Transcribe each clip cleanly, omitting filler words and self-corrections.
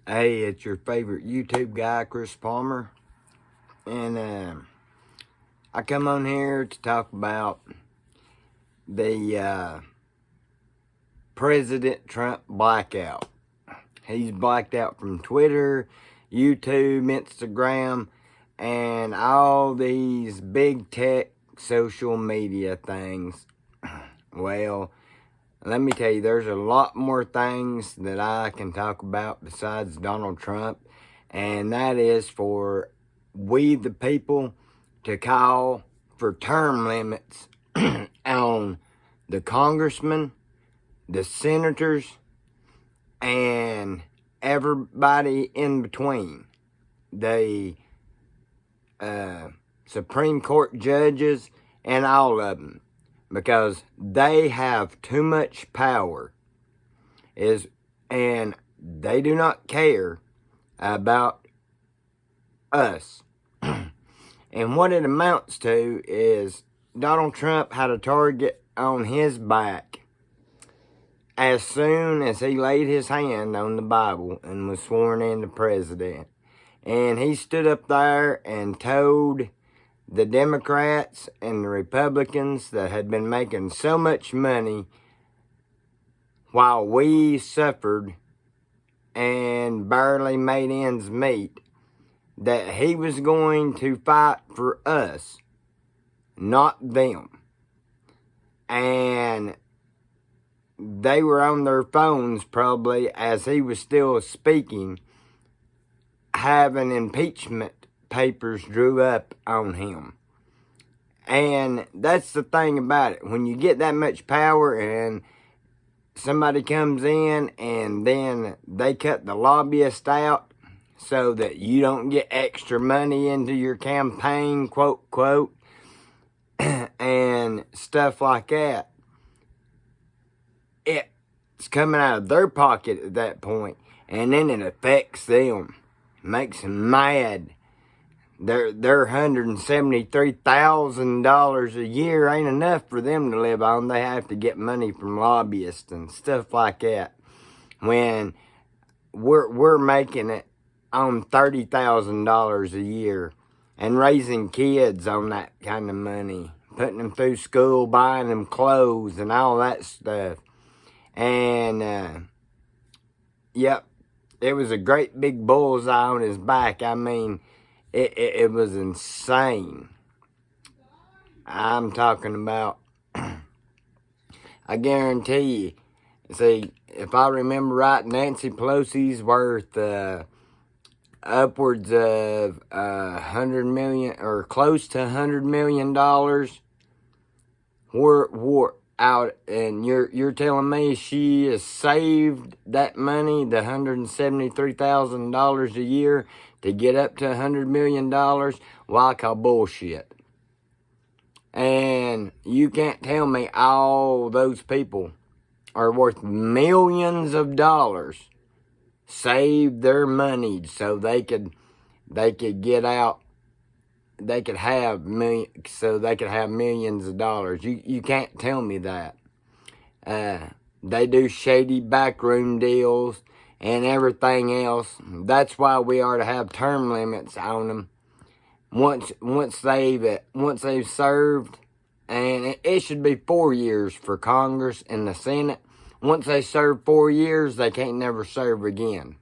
Hey, it's your favorite YouTube guy, Chris Palmer. And I come on here to talk about the President Trump blackout. He's blacked out from Twitter, YouTube, Instagram, and all these big tech social media things. Well, let me tell you, there's a lot more things that I can talk about besides Donald Trump, and that is for we the people to call for term limits on the congressmen, the senators, and everybody in between. The Supreme Court judges and all of them. Because they have too much power, and they do not care about us. And what it amounts to is Donald Trump had a target on his back as soon as he laid his hand on the Bible and was sworn in the president. And he stood up there and told the Democrats and the Republicans that had been making so much money while we suffered and barely made ends meet, that he was going to fight for us, not them. And they were on their phones probably as he was still speaking, having impeachment papers drew up on him. And that's the thing about it. When you get that much power and somebody comes in and then they cut the lobbyist out so that you don't get extra money into your campaign, quote, quote, and stuff like that, it's coming out of their pocket at that point, and then it affects them, makes them mad. Their $173,000 a year ain't enough for them to live on. They have to get money from lobbyists and stuff like that. When we're making it on $30,000 a year and raising kids on that kind of money, putting them through school, buying them clothes and all that stuff. And yep, it was a great big bullseye on his back. I mean, it was insane. I'm talking about, I guarantee you, see, if I remember right, Nancy Pelosi's worth upwards of $100 million, or close to $100 million. We're out, and you're telling me she has saved that money, the $173,000 a year, to get up to $100 million? Well, I call bullshit. And you can't tell me all those people are worth millions of dollars, saved their money so they could get out, they could have millions of dollars. You can't tell me that. They do shady backroom deals and everything else. That's why we are to have term limits on them. Once they've served, and it should be 4 years for Congress and the Senate. Once they serve 4 years, they can't never serve again.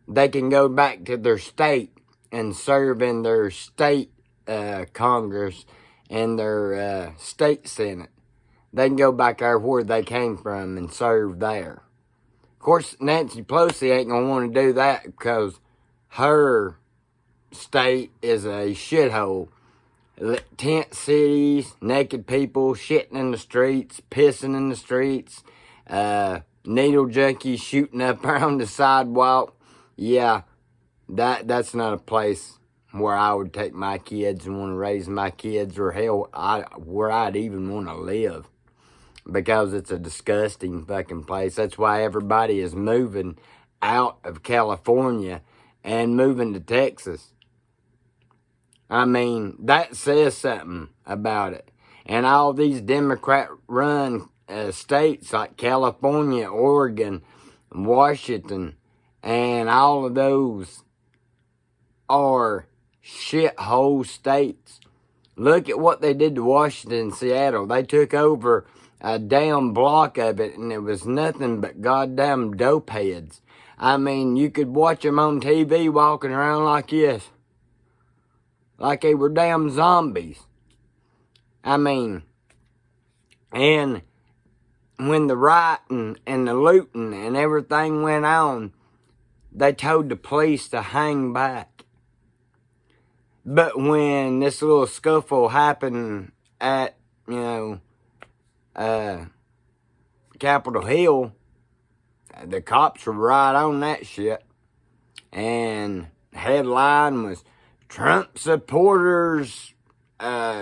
They can go back to their state and serve in their state Congress and their state Senate. They can go back there where they came from and serve there. Of course, Nancy Pelosi ain't going to want to do that because her state is a shithole. Tent cities, naked people, shitting in the streets, pissing in the streets, needle junkies shooting up around the sidewalk. Yeah, that's not a place where I would take my kids and want to raise my kids, or hell, where I'd even want to live. Because it's a disgusting fucking place. That's why everybody is moving out of California and moving to Texas. I mean, that says something about it. And all these Democrat-run states like California, Oregon, Washington, And all of those are shithole states. Look at what they did to Washington and Seattle. They took over a damn block of it, and it was nothing but goddamn dope heads. I mean, you could watch them on TV walking around like this. Like they were damn zombies. I mean, and when the rioting and the looting and everything went on, they told the police to hang back. But when this little scuffle happened at, Capitol Hill, the cops were right on that shit. And headline was, Trump supporters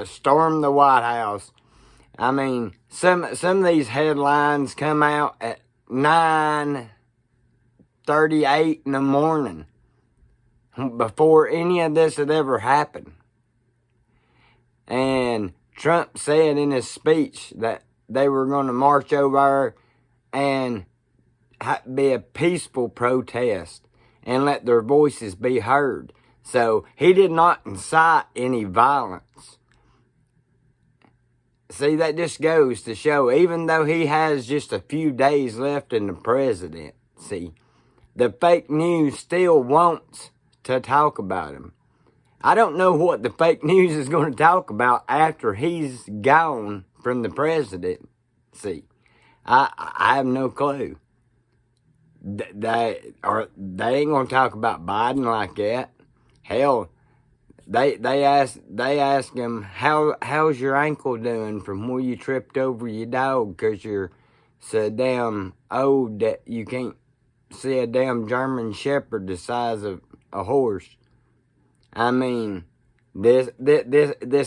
storm the White House. I mean, some of these headlines come out at 9:38 in the morning, before any of this had ever happened. And Trump said in his speech that they were going to march over and be a peaceful protest and let their voices be heard. So he did not incite any violence. See, that just goes to show, even though he has just a few days left in the presidency, the fake news still wants to talk about him. I don't know what the fake news is going to talk about after he's gone from the presidency. I have no clue. They ain't going to talk about Biden like that. Hell, they ask him, how's your ankle doing from where you tripped over your dog because you're so damn old that you can't see a damn German Shepherd the size of a horse. I mean, this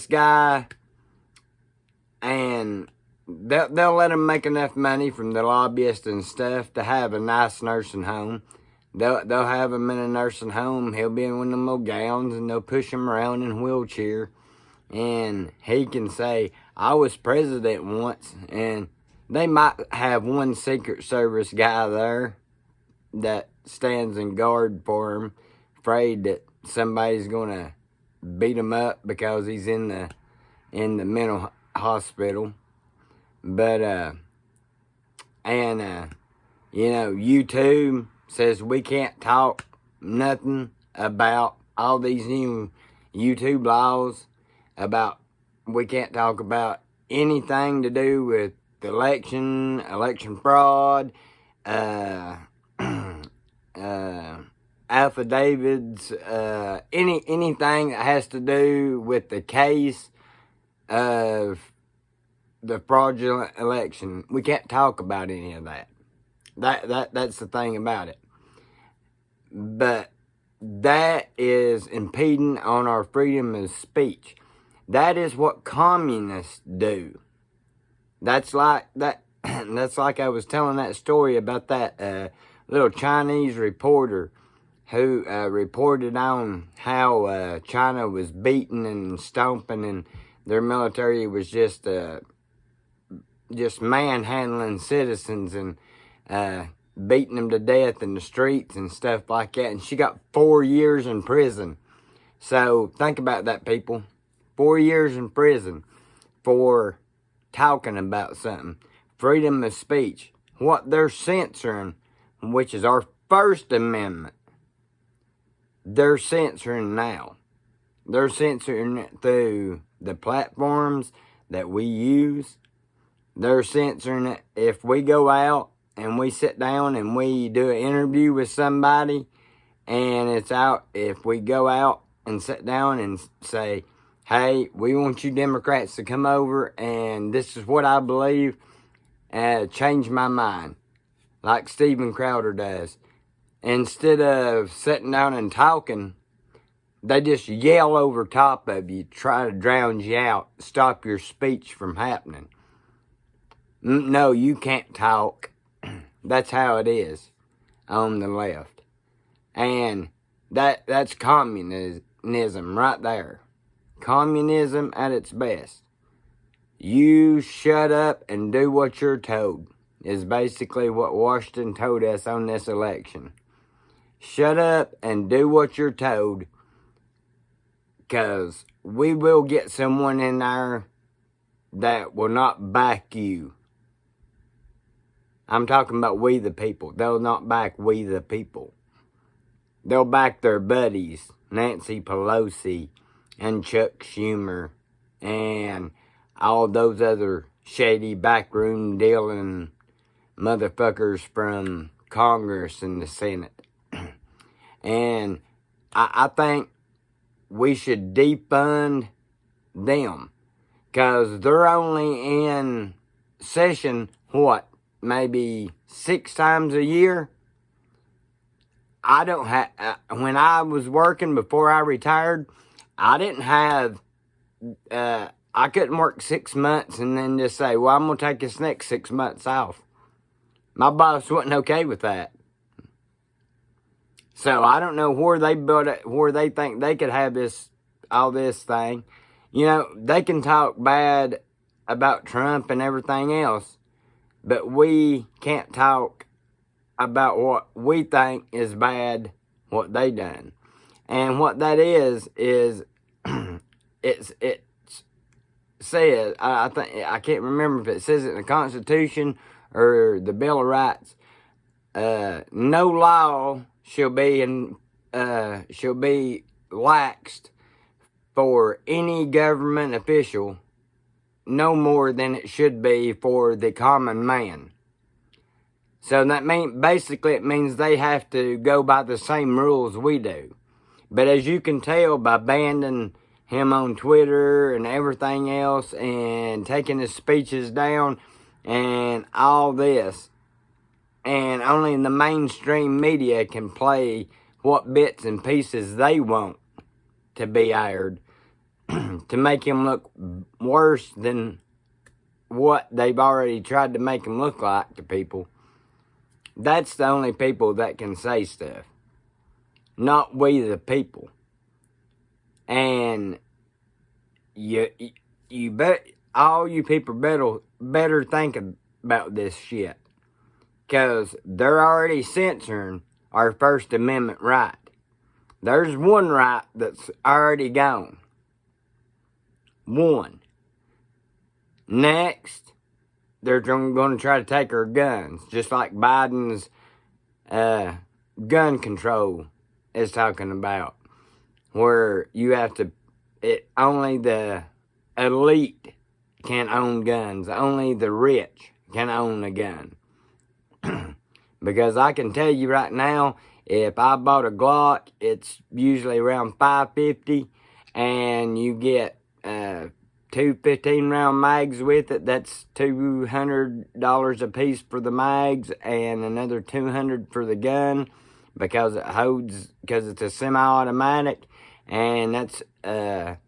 guy, and they'll let him make enough money from the lobbyists and stuff to have a nice nursing home. They'll have him in a nursing home. He'll be in one of them little gowns, and they'll push him around in a wheelchair. And he can say, I was president once. And they might have one Secret Service guy there that stands in guard for him, afraid that somebody's going to beat him up because he's in the mental hospital. But, YouTube says we can't talk nothing about all these new YouTube laws about we can't talk about anything to do with the election fraud, affidavits, anything that has to do with the case of the fraudulent election. We can't talk about any of that. That's the thing about it. But that is impeding on our freedom of speech. That is what communists do. That's like that. That's like I was telling that story about that little Chinese reporter who reported on how China was beating and stomping, and their military was just manhandling citizens and beating them to death in the streets and stuff like that. And she got 4 years in prison. So think about that, people. 4 years in prison for talking about something. Freedom of speech. What they're censoring, which is our First Amendment, they're censoring now. They're censoring it through the platforms that we use. They're censoring it if we go out and we sit down and we do an interview with somebody, and it's out, if we go out and sit down and say, hey, we want you Democrats to come over and this is what I believe, change my mind, like Steven Crowder does. Instead of sitting down and talking, they just yell over top of you, try to drown you out, stop your speech from happening. No, you can't talk. That's how it is on the left. And that's communism right there. Communism at its best. You shut up and do what you're told is basically what Washington told us on this election. shut up and do what you're told, because we will get someone in there that will not back you. I'm talking about we the people. They'll not back we the people. They'll back their buddies, Nancy Pelosi and Chuck Schumer and all those other shady backroom dealing motherfuckers from Congress and the Senate. And I think we should defund them, because they're only in session, maybe 6 times a year? I don't have, when I was working before I retired, I didn't have, I couldn't work 6 months and then just say, well, I'm going to take this next 6 months off. My boss wasn't okay with that. So I don't know where they built it, where they think they could have all this thing. You know, they can talk bad about Trump and everything else, but we can't talk about what we think is bad, what they done. And what that is it says, I can't remember if it says it in the Constitution or the Bill of Rights. No law shall be laxed for any government official no more than it should be for the common man. So that basically it means they have to go by the same rules we do. But as you can tell by banning him on Twitter and everything else and taking his speeches down and all this, and only the mainstream media can play what bits and pieces they want to be aired to make him look worse than what they've already tried to make him look like to people. That's the only people that can say stuff, not we the people. And you bet all you people better think about this shit, because they're already censoring our First Amendment right. There's one right that's already gone. One. Next, they're going to try to take our guns, just like Biden's gun control is talking about, where you have to, only the elite can own guns, only the rich can own a gun. Because I can tell you right now, if I bought a Glock, it's usually around $550, and you get 2 15-round mags with it. That's $200 a piece for the mags, and another $200 for the gun, because it's a semi-automatic, and that's $600.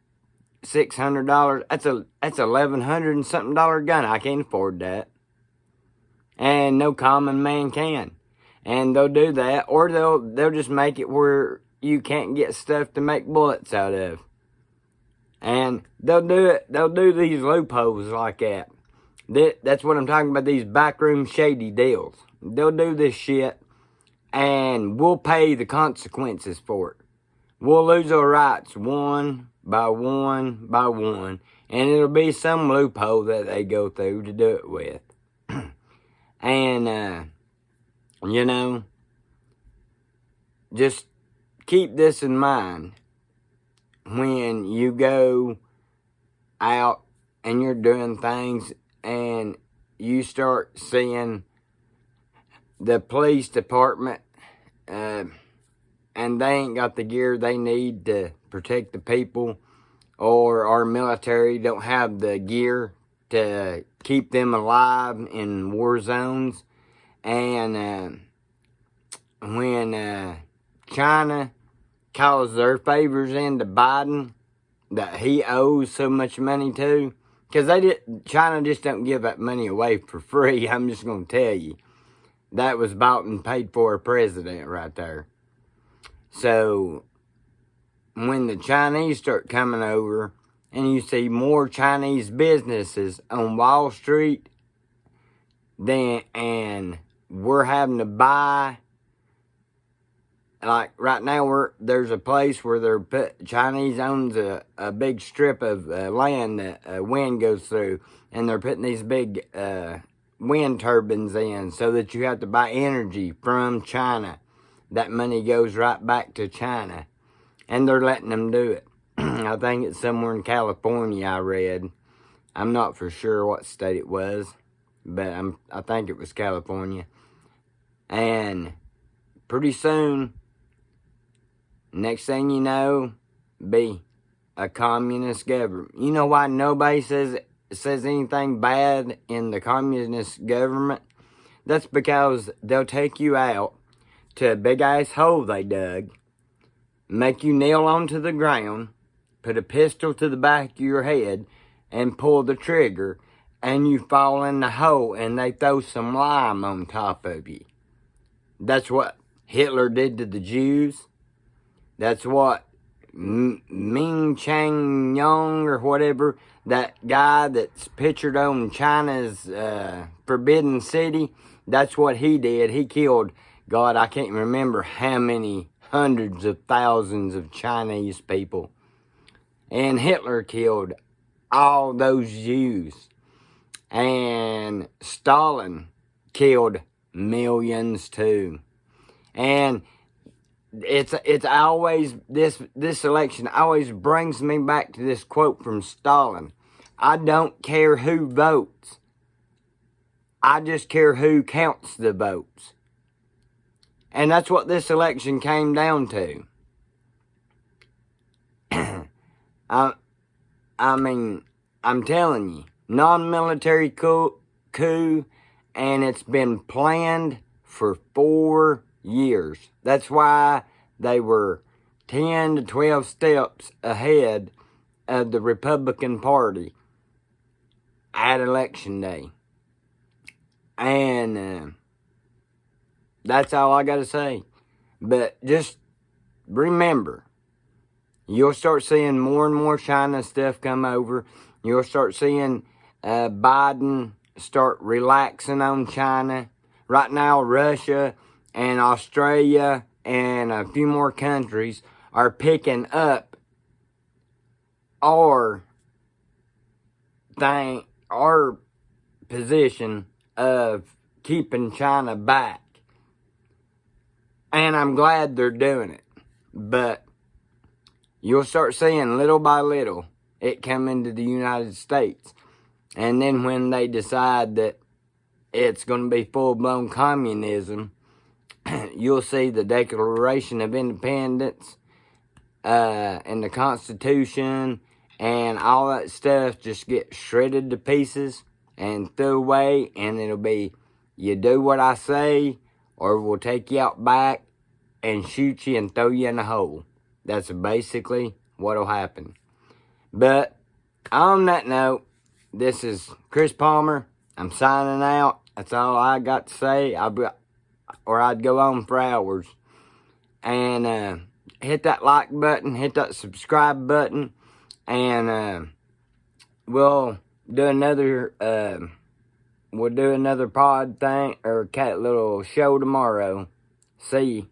That's $1,100 and something gun. I can't afford that, and no common man can. And they'll do that, or they'll just make it where you can't get stuff to make bullets out of. And they'll do these loopholes like that. That's what I'm talking about, these backroom shady deals. They'll do this shit, and we'll pay the consequences for it. We'll lose our rights one by one by one, and it'll be some loophole that they go through to do it with. And, you know, just keep this in mind when you go out and you're doing things and you start seeing the police department and they ain't got the gear they need to protect the people, or our military don't have the gear to keep them alive in war zones. And when China calls their favors into Biden that he owes so much money to, because China just don't give that money away for free. I'm just going to tell you, that was bought and paid for a president right there. So when the Chinese start coming over and you see more Chinese businesses on Wall Street, and we're having to buy like right now, there's a place where Chinese owns a big strip of land that wind goes through, and they're putting these big wind turbines in so that you have to buy energy from China. That money goes right back to China, and they're letting them do it. I think it's somewhere in California, I read. I'm not for sure what state it was, but I think it was California. And pretty soon, next thing you know, be a communist government. You know why nobody says anything bad in the communist government? That's because they'll take you out to a big-ass hole they dug, make you kneel onto the ground, put a pistol to the back of your head, and pull the trigger, and you fall in the hole, and they throw some lime on top of you. That's what Hitler did to the Jews. That's what Ming Chang Yong or whatever, that guy that's pictured on China's Forbidden City, that's what he did. He killed, God, I can't remember how many hundreds of thousands of Chinese people. And Hitler killed all those Jews. And Stalin killed millions too. And it's always, this election always brings me back to this quote from Stalin. I don't care who votes. I just care who counts the votes. And that's what this election came down to. I mean, I'm telling you, non-military coup, and it's been planned for 4 years. That's why they were 10 to 12 steps ahead of the Republican Party at Election Day. And that's all I got to say. But just remember, you'll start seeing more and more China stuff come over. You'll start seeing Biden start relaxing on China. Right now, Russia and Australia and a few more countries are picking up our position of keeping China back. And I'm glad they're doing it. But you'll start seeing little by little it come into the United States. And then when they decide that it's going to be full-blown communism, you'll see the Declaration of Independence and the Constitution and all that stuff just get shredded to pieces and thrown away, and it'll be, you do what I say, or we'll take you out back and shoot you and throw you in a hole. That's basically what'll happen. But on that note, this is Chris Palmer. I'm signing out. That's all I got to say. I'd go on for hours. And hit that like button, hit that subscribe button, and we'll do another pod thing or cat little show tomorrow. See you.